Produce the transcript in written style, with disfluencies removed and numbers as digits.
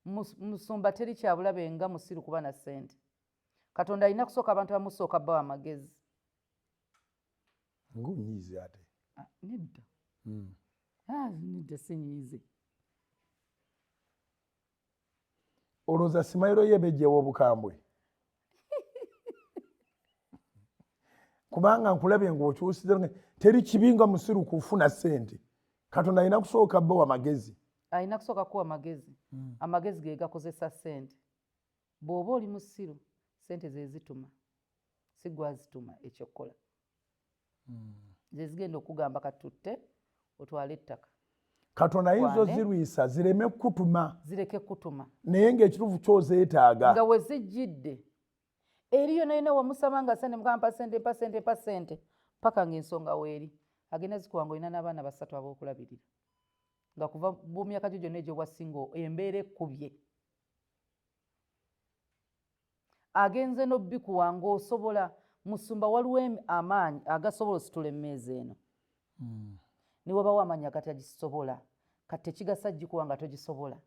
musumba teri kyabulabe nga musiru kuba na ssente. Katonda alina kusooka abantu bamusooka bawa amagezi. Ngunyiize ate. Nedda. Nedda sinyiize. Olowooza Simayiro yebejjewo obukambwe? Kubanga nkulabye ng'okyusiza teri kibi nga musiru kufuna ssente. Katonda alina kusooka bawa amagezi. Alina kusooka kuwa amagezi. Amagezi ge gakozesa ssente. Bw'oba oli musiru ssente ze zituma. Si gwe azituma ekyokola. Ze zigenda okugamba katutte otwale ettaka. Katonda ayinza ozirwisa zireme kutuma. Zireke kutuma. Naye ng'ekituufu kyozeetaaga. Nga we zijjidde. Eriyo naye wamusaba nga ssente mpa ssente paka ng'ensonga weeri. Agenda zikuwa ng'olina n'abaana 3 ab'okulabirira. Nga kuva mu myaka gyo gyonna egy'obwasinga embeera ekkubye. Agenze n'obbikuwa ng'osobola musumba waliwo amaanyi agasobola ositula emmeeza eno. Ne wabawo amaanyi agatagisobola. Kati tekigasa gikuwa nga togisobola.